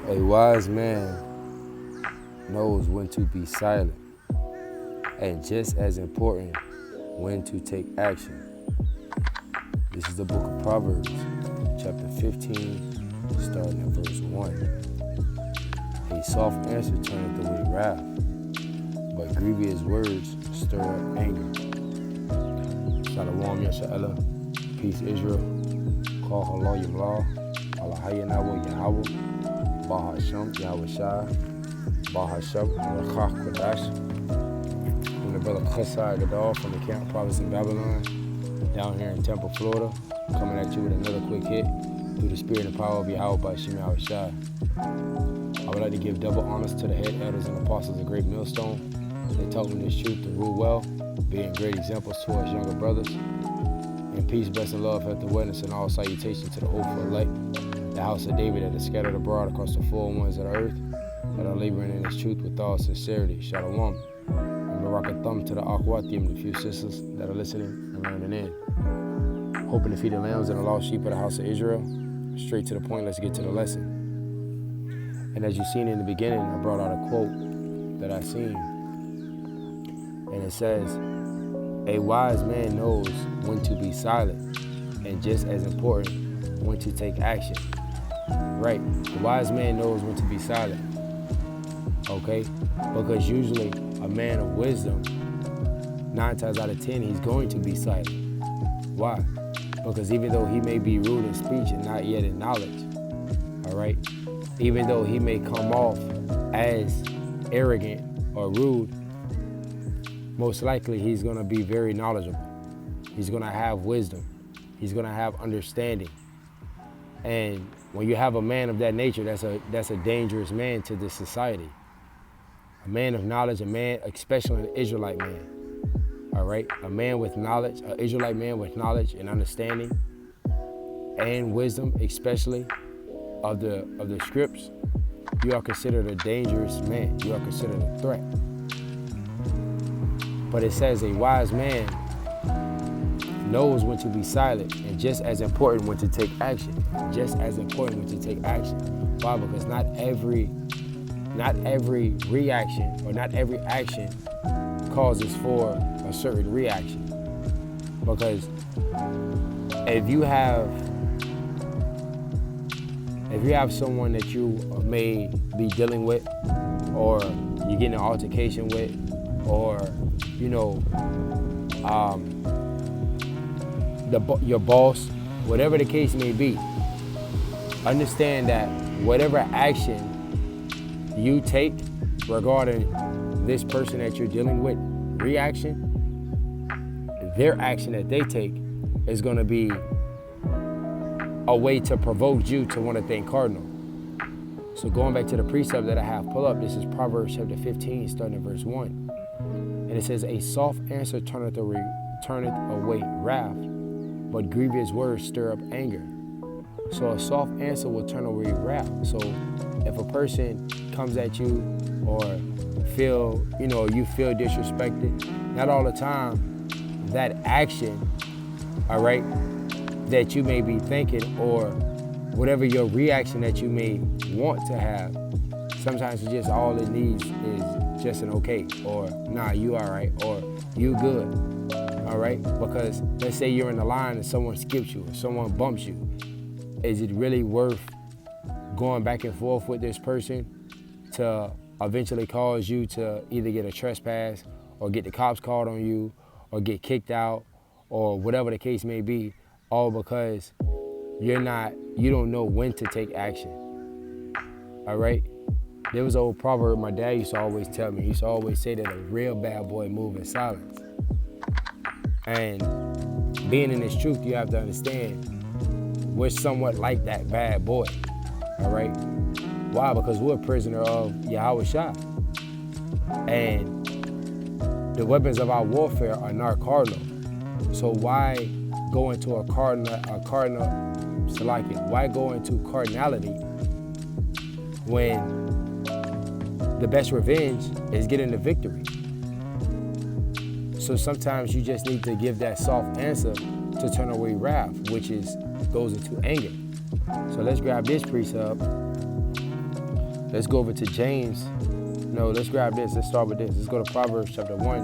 A wise man knows when to be silent, and just as important, when to take action. This is the book of Proverbs, chapter 15, starting at verse 1. A soft answer turneth away wrath, but grievous words stir up anger. Shalom, Yahawah, peace Israel, HALALYAM law, YAHAWAH, BAHASHAM, YAHAWASHI, BAHASHAM, QADASH. From the brother QADASH from the camp province in Babylon, down here in Tampa, Florida, coming at you with another quick hit through the spirit and power of YAHAWASHI. I would like to give double honors to the head elders and apostles of Great Millstone. They taught me this truth to rule well, being great examples to us younger brothers. And peace, blessing, love, health, and witness, and all salutation to the hopeful elect, the house of David that is scattered abroad across the four winds of the earth, that are laboring in this truth with all sincerity. Shalom. And BARAK AHTHAM to the AHTHAM, the few sisters that are listening and learning in. Hoping to feed the lambs and the lost sheep of the house of Israel. Straight to the point, let's get to the lesson. And as you've seen in the beginning, I brought out a quote that I seen. And it says, a wise man knows when to be silent, and just as important, when to take action. Right, the wise man knows when to be silent, okay? Because usually a man of wisdom, 9 times out of 10, he's going to be silent. Why? Because even though he may be rude in speech and not yet in knowledge, all right? Even though he may come off as arrogant or rude, most likely he's gonna be very knowledgeable. He's gonna have wisdom. He's gonna have understanding. And when you have a man of that nature, that's a dangerous man to this society. A man of knowledge, a man, especially an Israelite man. All right, a man with knowledge, an Israelite man with knowledge and understanding and wisdom, especially of the scripts, you are considered a dangerous man. You are considered a threat. But it says a wise man knows when to be silent, and just as important when to take action. Just as important when to take action. Why? Because not every reaction or not every action causes for a certain reaction. Because if you have someone that you may be dealing with, or you get in an altercation with, or your boss, whatever the case may be, understand that whatever action you take regarding this person that you're dealing with, reaction, their action that they take is going to be a way to provoke you to want to think cardinal. So going back to the precept that I have pull up, this is Proverbs chapter 15, starting at verse 1. And it says, a soft answer turneth away wrath, but grievous words stir up anger. So a soft answer will turn away wrath. So if a person comes at you or you feel disrespected, not all the time that action, all right, that you may be thinking or whatever your reaction that you may want to have, sometimes it's just all it needs is just an okay, or nah, you all right, or you good, all right? Because let's say you're in the line and someone skips you or someone bumps you. Is it really worth going back and forth with this person to eventually cause you to either get a trespass or get the cops called on you or get kicked out or whatever the case may be, all because you don't know when to take action, all right? There was an old proverb my dad used to always tell me. He used to always say that a real bad boy moves in silence. And being in this truth, you have to understand we're somewhat like that bad boy, all right? Why? Because we're a prisoner of YAHAWASHI. And the weapons of our warfare are not cardinal. So why go into why go into cardinality when the best revenge is getting the victory? So sometimes you just need to give that soft answer to turn away wrath, which goes into anger. So let's grab this precept Let's go over to James. No, let's grab this. Let's start with this. Let's go to Proverbs chapter 1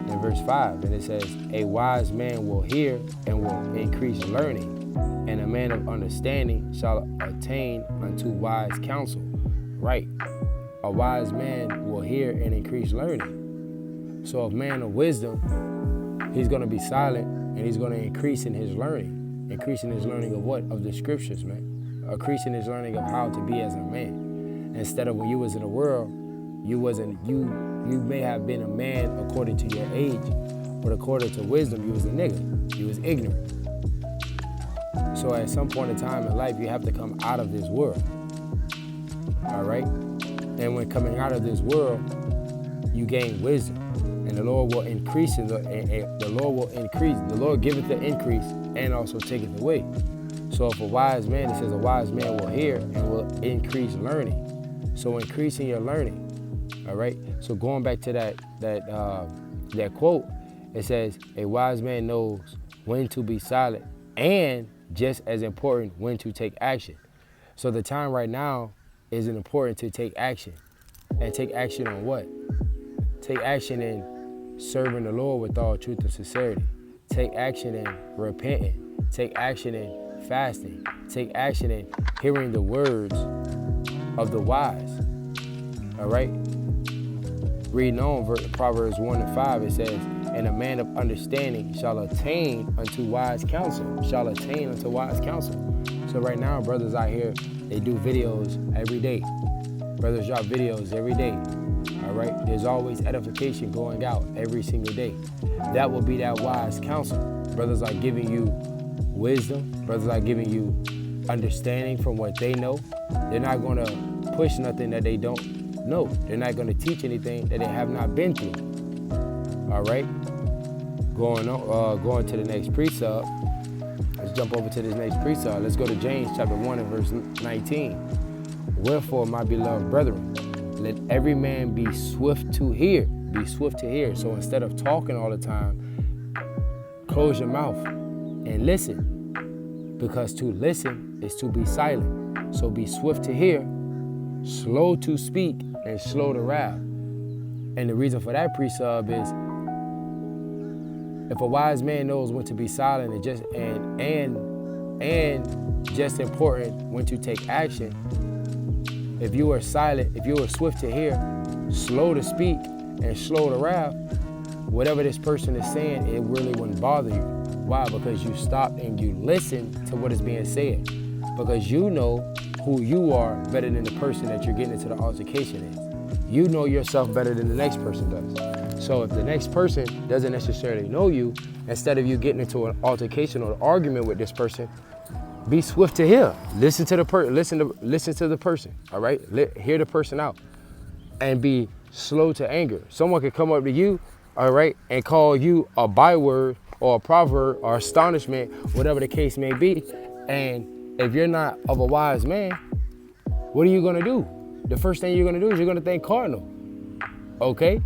and verse 5. And it says, a wise man will hear and will increase learning, and a man of understanding shall attain unto wise counsel. Right. A wise man will hear and increase learning. So a man of wisdom, he's going to be silent and he's going to increase in his learning. Increasing his learning of what? Of the scriptures, man. Increasing his learning of how to be as a man. Instead of when you was in the world, you may have been a man according to your age, but according to wisdom, you was a nigga. You was ignorant. So at some point in time in life, you have to come out of this world. All right? And when coming out of this world, you gain wisdom. And the Lord will increase, the Lord will increase. The Lord giveth the increase and also taketh away. So if a wise man, it says a wise man will hear and will increase learning. So increasing your learning. All right. So going back to that quote, it says a wise man knows when to be silent and just as important when to take action. So the time right now is important to take action. And take action on what? Take action in serving the Lord with all truth and sincerity. Take action in repenting. Take action in fasting. Take action in hearing the words of the wise. All right? Reading on Proverbs 1 and 5, it says, and a man of understanding shall attain unto wise counsel. Shall attain unto wise counsel. So right now, brothers out here, they do videos every day. Brothers drop videos every day. All right? There's always edification going out every single day. That will be that wise counsel. Brothers are giving you wisdom. Brothers are giving you understanding from what they know. They're not going to push nothing that they don't know. They're not going to teach anything that they have not been through. All right? Going to the next precept. Let's jump over to this next precept. Let's go to James chapter 1 and verse 19. Wherefore, my beloved brethren, let every man be swift to hear. Be swift to hear. So instead of talking all the time, close your mouth and listen. Because to listen is to be silent. So be swift to hear, slow to speak, and slow to wrath. And the reason for that precept is, if a wise man knows when to be silent and just important when to take action, if you are silent, if you are swift to hear, slow to speak, and slow to wrath, whatever this person is saying, it really wouldn't bother you. Why? Because you stop and you listen to what is being said. Because you know who you are better than the person that you're getting into the altercation is. You know yourself better than the next person does. So if the next person doesn't necessarily know you, instead of you getting into an altercation or an argument with this person, be swift to hear. Listen to the person. All right, hear the person out, and be slow to anger. Someone could come up to you, all right, and call you a byword or a proverb or astonishment, whatever the case may be. And if you're not of a wise man, what are you gonna do? The first thing you're gonna do is you're gonna think cardinal. Okay?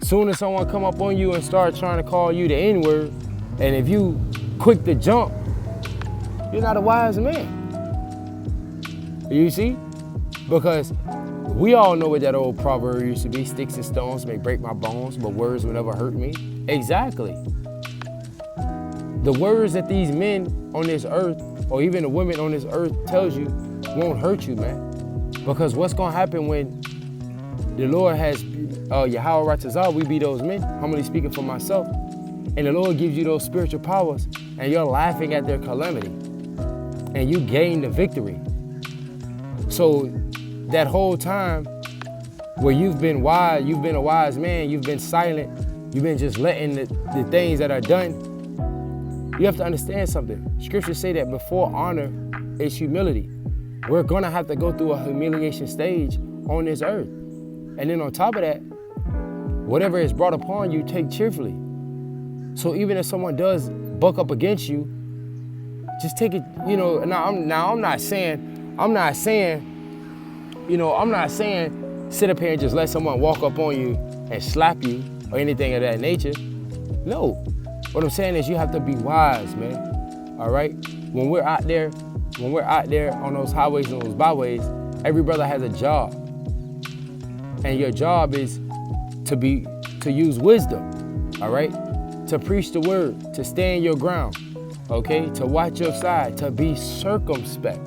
Soon as someone come up on you and start trying to call you the N-word, and if you quick to jump, you're not a wise man. You see? Because we all know what that old proverb used to be: sticks and stones may break my bones, but words will never hurt me. Exactly. The words that these men on this earth, or even the women on this earth, tells you won't hurt you, man. Because what's gonna happen when the Lord has YAHAWAH, we be those men, humbly speaking for myself, and the Lord gives you those spiritual powers, and you're laughing at their calamity, and you gain the victory. So that whole time where you've been wise, you've been a wise man, you've been silent, you've been just letting the things that are done, you have to understand something. Scriptures say that before honor is humility. We're gonna have to go through a humiliation stage on this earth. And then on top of that, whatever is brought upon you, take cheerfully. So even if someone does buck up against you, just take it, I'm not saying sit up here and just let someone walk up on you and slap you or anything of that nature. No. What I'm saying is you have to be wise, man. All right? When we're out there on those highways and those byways, Every brother has a job. And your job is to use wisdom, all right? To preach the word, to stand your ground, okay? To watch your side, to be circumspect.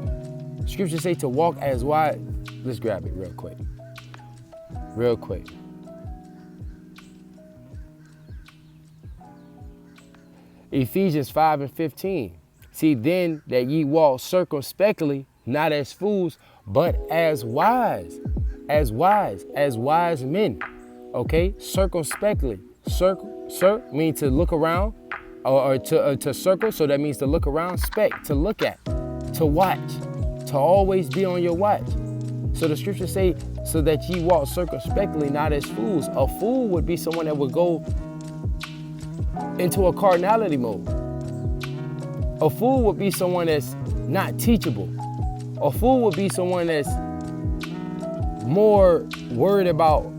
Scripture say to walk as wise. Let's grab it real quick. Real quick. Ephesians 5:15. See then that ye walk circumspectly, not as fools, but as wise men. Okay, circumspectly. Circle means to look around, or to circle. So that means to look around. Spec, to look at, to watch, to always be on your watch. So the scriptures say, so that ye walk circumspectly, not as fools. A fool would be someone that would go into a carnality mode. A fool would be someone that's not teachable. A fool would be someone that's more worried about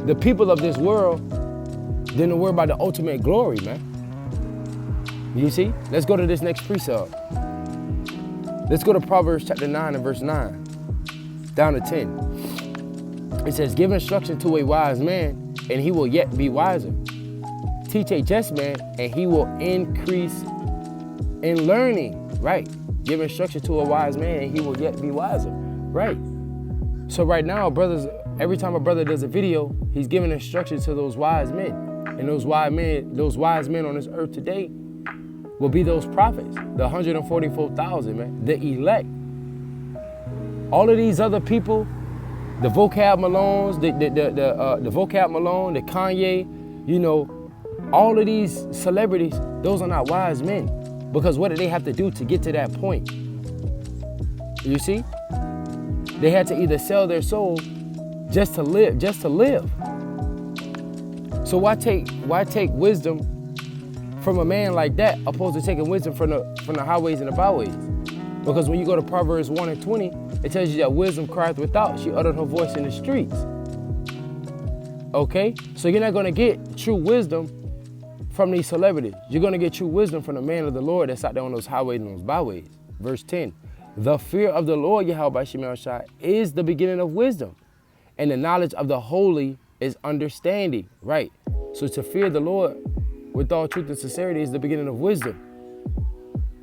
the people of this world than to worry about the ultimate glory, man. You see? Let's go to this next precept. Let's go to Proverbs chapter 9 and verse 9, down to 10. It says, give instruction to a wise man, and he will yet be wiser. Teach a just man, and he will increase in learning. Right. Give instruction to a wise man, and he will yet be wiser. Right. So right now, brothers, every time a brother does a video, he's giving instructions to those wise men. And those wise men on this earth today will be those prophets, the 144,000, man, the elect. All of these other people, the Vocab Malones, the Vocab Malone, the Kanye, you know, all of these celebrities, those are not wise men. Because what did they have to do to get to that point? You see? They had to either sell their soul just to live. So why take wisdom from a man like that opposed to taking wisdom from the highways and the byways? Because when you go to Proverbs 1 and 20, it tells you that wisdom crieth without. She uttered her voice in the streets. Okay? So you're not going to get true wisdom from these celebrities. You're going to get true wisdom from the man of the Lord that's out there on those highways and those byways. Verse 10. The fear of the Lord, YAHAWASHI, is the beginning of wisdom. And the knowledge of the holy is understanding. Right. So to fear the Lord with all truth and sincerity is the beginning of wisdom.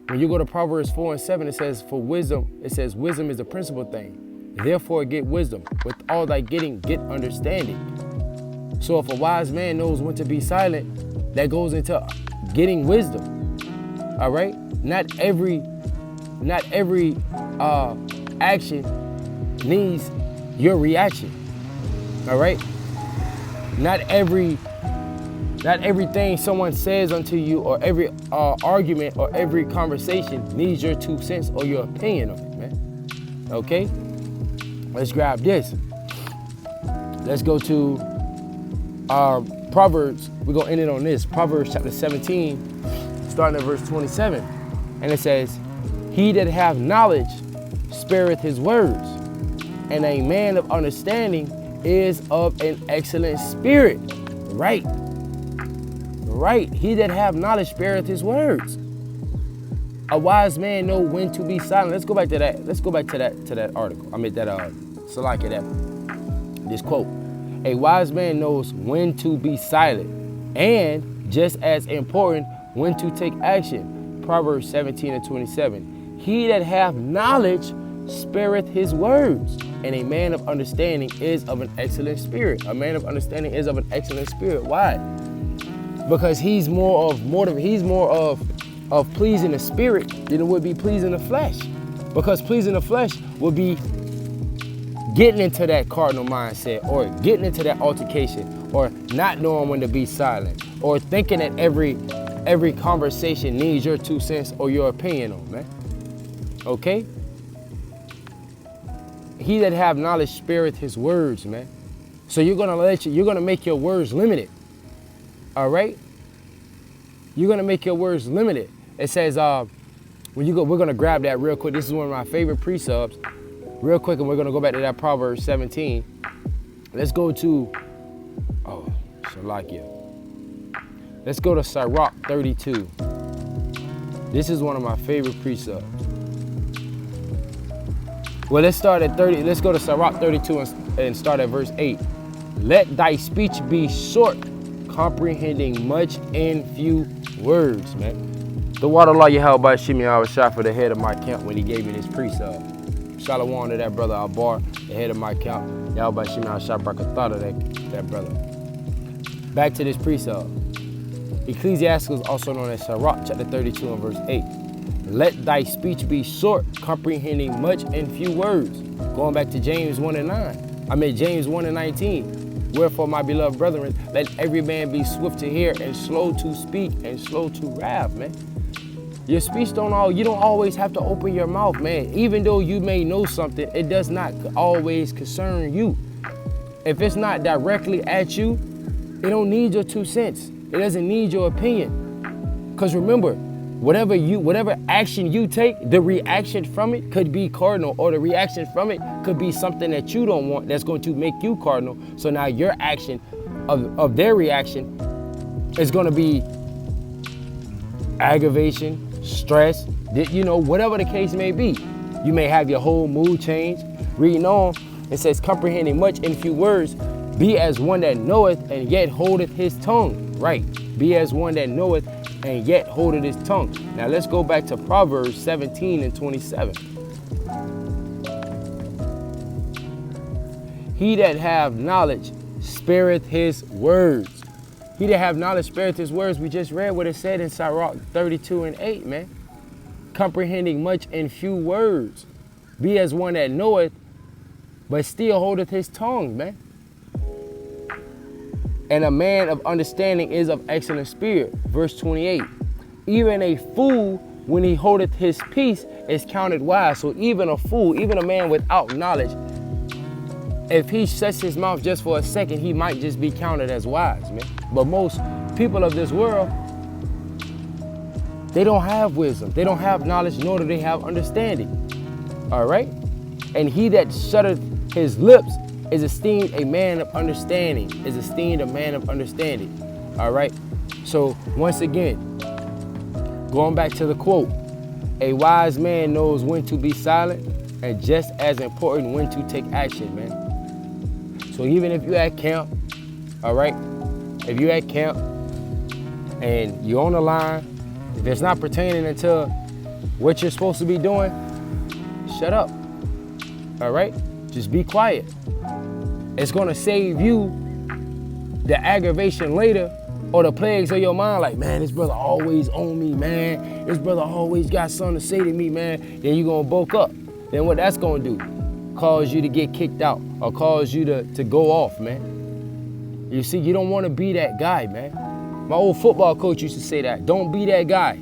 When you go to Proverbs 4 and 7, it says, wisdom is the principal thing. Therefore get wisdom. With all thy getting, get understanding. So if a wise man knows when to be silent, that goes into getting wisdom. All right. Not every action needs your reaction. All right. Not everything someone says unto you, or every argument or every conversation needs your 2 cents or your opinion on it, man. Okay. Let's grab this. Let's go to Proverbs. We're gonna end it on this. Proverbs chapter 17, starting at verse 27, and it says, he that hath knowledge spareth his words, and a man of understanding is of an excellent spirit. Right. Right. He that hath knowledge spareth his words. A wise man know when to be silent. Let's go back to that. Let's go back to that article. I mean this quote. A wise man knows when to be silent, and just as important, when to take action. Proverbs 17 and 27. He that hath knowledge spareth his words, and a man of understanding is of an excellent spirit. A man of understanding is of an excellent spirit. Why? Because he's more of pleasing the spirit than it would be pleasing the flesh. Because pleasing the flesh would be getting into that cardinal mindset, or getting into that altercation, or not knowing when to be silent, or thinking that every conversation needs your 2 cents or your opinion on, man. Okay? He that have knowledge spareth his words, man. So you're gonna make your words limited. All right? You're gonna make your words limited. It says, we're gonna grab that real quick. This is one of my favorite precepts. Real quick, and we're gonna go back to that Proverbs 17. Let's go to, Shalakia. Let's go to Sirach 32. This is one of my favorite precepts. Well, let's start at 30. Let's go to Sirach 32 and start at verse 8. Let thy speech be short, comprehending much in few words, man. The water law YAHAWASHI YAHAWASHI for the head of my camp when he gave me this precept. Shalom to that brother Abar, the head of my camp. YAHAWASHI YAHAWASHI thought of that brother. Back to this precept. Ecclesiastes, also known as Sirach, chapter 32 and verse 8. Let thy speech be short, comprehending much in few words. Going back to James 1 and 9. James 1 and 19. Wherefore, my beloved brethren, let every man be swift to hear and slow to speak and slow to wrath, man. Your speech you don't always have to open your mouth, man. Even though you may know something, it does not always concern you. If it's not directly at you, it don't need your 2 cents. It doesn't need your opinion. Because remember, whatever action you take, the reaction from it could be cardinal, or the reaction from it could be something that you don't want that's going to make you cardinal. So now your action of their reaction is going to be aggravation, stress, whatever the case may be. You may have your whole mood change. Reading on, it says, comprehending much in few words, be as one that knoweth and yet holdeth his tongue. Right, be as one that knoweth and yet holdeth his tongue. Now let's go back to Proverbs 17 and 27. He that have knowledge spareth his words. He that have knowledge spareth his words. We just read what it said in Sirach 32 and 8, man. Comprehending much in few words. Be as one that knoweth, but still holdeth his tongue, man. And a man of understanding is of excellent spirit. Verse 28. Even a fool, when he holdeth his peace, is counted wise. So even a fool, even a man without knowledge, if he shuts his mouth just for a second, he might just be counted as wise, man. But most people of this world, they don't have wisdom. They don't have knowledge, nor do they have understanding. All right? And he that shutteth his lips is esteemed a man of understanding, all right? So once again, going back to the quote, a wise man knows when to be silent, and just as important, when to take action, man. So even if you're at camp, all right? If you're at camp and you're on the line, if it's not pertaining to what you're supposed to be doing, shut up, all right? Just be quiet. It's gonna save you the aggravation later or the plagues of your mind, like, man, this brother always on me, man. This brother always got something to say to me, man. Then you're gonna bulk up. Then what that's gonna do? Cause you to get kicked out or cause you to go off, man. You see, you don't wanna be that guy, man. My old football coach used to say that. Don't be that guy.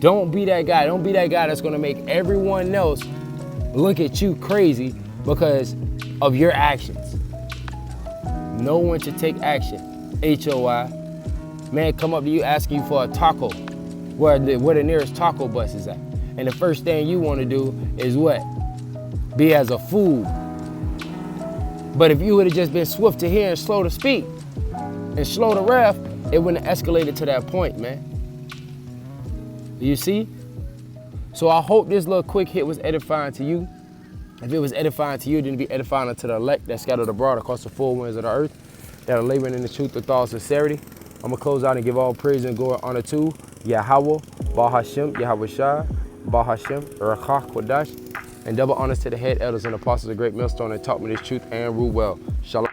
Don't be that guy. Don't be that guy that's gonna make everyone else look at you crazy because of your actions. Know when to take action. HOI. Man come up to you asking you for a taco, where the nearest taco bus is at. And the first thing you want to do is what? Be as a fool. But if you would have just been swift to hear and slow to speak and slow to wrath, it wouldn't have escalated to that point, man. You see? So I hope this little quick hit was edifying to you. If it was edifying to you, then it'd be edifying to the elect that scattered abroad across the four winds of the earth, that are laboring in the truth with all sincerity. I'm gonna close out and give all praise and glory and honor to Yahawah, BAHASHAM, YAHAWASHI, BAHASHAM, RAWCHAA, QADASH, and double honors to the head elders and apostles of Great Millstone that taught me this truth and rule well. Shalom.